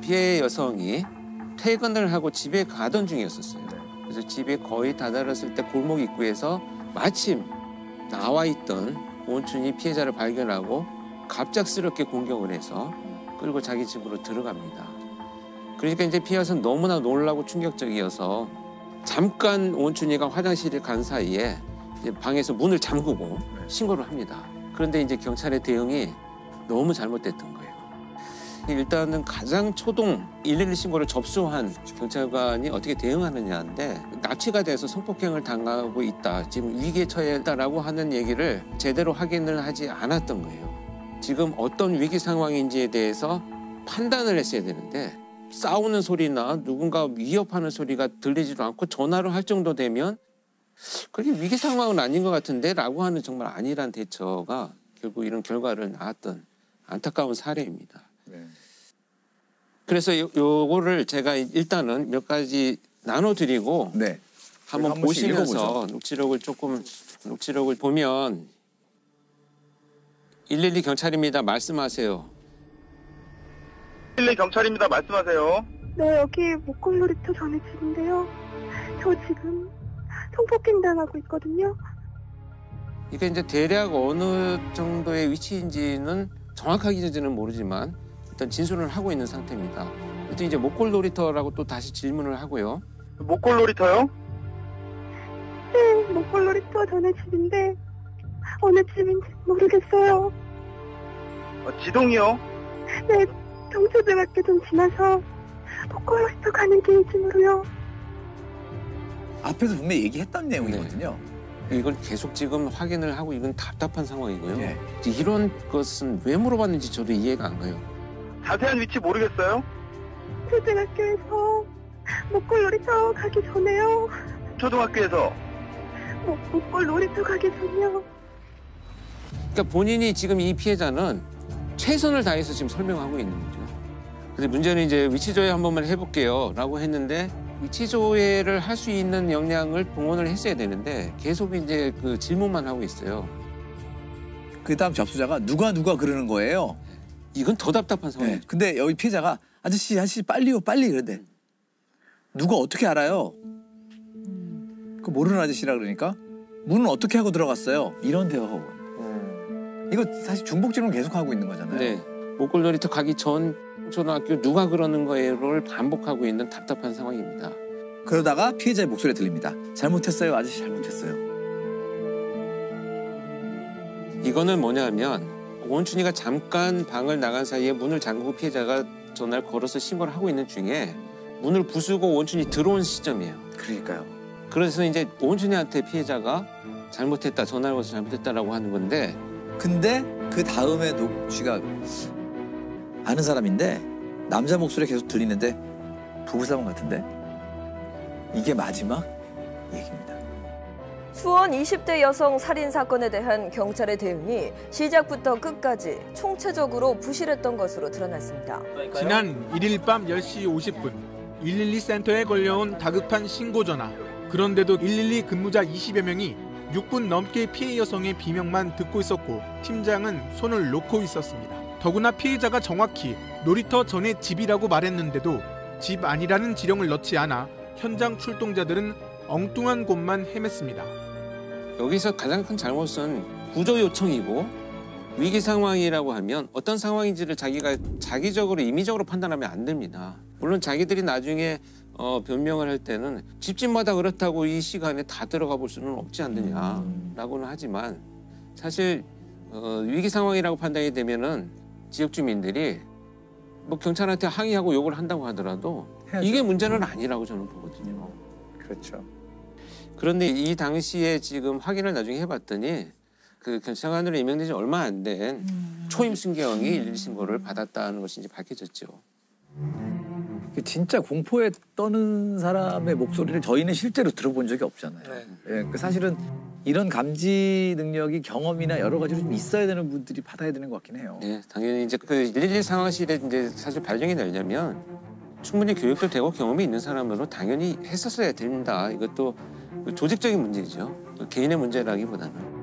피해 여성이 퇴근을 하고 집에 가던 중이었었어요. 그래서 집에 거의 다다랐을 때 골목 입구에서 마침 나와 있던 오은춘이 피해자를 발견하고 갑작스럽게 공격을 해서 끌고 자기 집으로 들어갑니다. 그러니까 이제 피해 여성은 너무나 놀라고 충격적이어서 잠깐 오은춘이가 화장실에 간 사이에 이제 방에서 문을 잠그고 신고를 합니다. 그런데 이제 경찰의 대응이 너무 잘못됐던 거예요. 일단은 가장 초동 112 신고를 접수한 경찰관이 어떻게 대응하느냐인데 납치가 돼서 성폭행을 당하고 있다. 지금 위기에 처했다라고 하는 얘기를 제대로 확인을 하지 않았던 거예요. 지금 어떤 위기 상황인지에 대해서 판단을 했어야 되는데 싸우는 소리나 누군가 위협하는 소리가 들리지도 않고 전화를 할 정도 되면 그게 위기 상황은 아닌 것 같은데 라고 하는 정말 안일한 대처가 결국 이런 결과를 낳았던 안타까운 사례입니다. 네. 그래서 요거를 제가 일단은 몇 가지 나눠드리고 네. 한번 보시면서 녹취록을 보면 112 경찰입니다. 말씀하세요. 112 경찰입니다. 말씀하세요. 네, 여기 목골놀이터 전에 집인데요. 저 지금 성폭행 당하고 있거든요. 이게 이제 대략 어느 정도의 위치인지는 정확하게는 모르지만 일단 진술을 하고 있는 상태입니다. 또 이제 목골놀이터라고 또 다시 질문을 하고요. 목골놀이터요? 네, 목골놀이터 전에 집인데 어느 집인지 모르겠어요. 지동이요? 네, 경초등학교 좀 지나서 목골놀이터 가는 길쯤으로요. 앞에서 분명히 얘기했던 내용이거든요. 네. 이걸 계속 지금 확인을 하고 이건 답답한 상황이고요. 네. 이런 것은 왜 물어봤는지 저도 이해가 안 가요. 자세한 위치 모르겠어요? 초등학교에서 목골놀이터 가기 전에요. 초등학교에서? 목골놀이터 가기 전이요. 그러니까 본인이 지금 이 피해자는 최선을 다해서 지금 설명하고 있는 거죠. 근데 문제는 이제 위치 조회 한 번만 해볼게요 라고 했는데 위치 조회를 할 수 있는 역량을 동원을 했어야 되는데 계속 이제 그 질문만 하고 있어요. 그 다음 접수자가 누가 그러는 거예요. 이건 더 답답한 상황이죠. 네. 근데 여기 피해자가 아저씨 빨리요 빨리 그런데 누가 어떻게 알아요? 그 모르는 아저씨라 그러니까 문은 어떻게 하고 들어갔어요? 이런 대화가 오고. 이거 사실 중복질문 계속 하고 있는 거잖아요. 네. 목골놀이터 가기 전 초등학교 누가 그러는 거예요를 반복하고 있는 답답한 상황입니다. 그러다가 피해자의 목소리가 들립니다. 잘못했어요. 아저씨 잘못했어요. 이거는 뭐냐면 오은춘이가 잠깐 방을 나간 사이에 문을 잠그고 피해자가 전화를 걸어서 신고를 하고 있는 중에 문을 부수고 오은춘이 들어온 시점이에요. 그러니까요. 그래서 이제 오은춘이한테 피해자가 잘못했다, 전화를 걸어서 잘못했다라고 하는 건데 근데 그 다음에 녹취가 아는 사람인데 남자 목소리가 계속 들리는데 부부싸움 같은데 이게 마지막 얘기입니다. 수원 20대 여성 살인 사건에 대한 경찰의 대응이 시작부터 끝까지 총체적으로 부실했던 것으로 드러났습니다. 지난 1일 밤 10시 50분 112 센터에 걸려온 다급한 신고 전화. 그런데도 112 근무자 20여 명이 6분 넘게 피해 여성의 비명만 듣고 있었고 팀장은 손을 놓고 있었습니다. 더구나 피해자가 정확히 놀이터 전에 집이라고 말했는데도 집 아니라는 지령을 넣지 않아 현장 출동자들은 엉뚱한 곳만 헤맸습니다. 여기서 가장 큰 잘못은 구조 요청이고 위기 상황이라고 하면 어떤 상황인지를 자기가 자기적으로 임의적으로 판단하면 안 됩니다. 물론 자기들이 나중에 변명을 할 때는 집집마다 그렇다고 이 시간에 다 들어가 볼 수는 없지 않느냐라고는 하지만 사실 위기 상황이라고 판단이 되면은 지역 주민들이 뭐 경찰한테 항의하고 욕을 한다고 하더라도 해야죠. 이게 문제는 아니라고 저는 보거든요. 그렇죠. 그런데 이 당시에 지금 확인을 나중에 해봤더니 그 경찰관으로 임명된 지 얼마 안 된 초임 순경이 112 신고를 받았다는 것이 이제 밝혀졌죠. 진짜 공포에 떠는 사람의 목소리를 저희는 실제로 들어본 적이 없잖아요. 네. 예, 사실은 이런 감지 능력이 경험이나 여러 가지로 좀 있어야 되는 분들이 받아야 되는 것 같긴 해요. 네, 당연히 이제 그 112 상황실에 이제 사실 발령이 되려면 충분히 교육도 되고 경험이 있는 사람으로 당연히 했었어야 된다. 이것도 조직적인 문제죠. 개인의 문제라기보다는.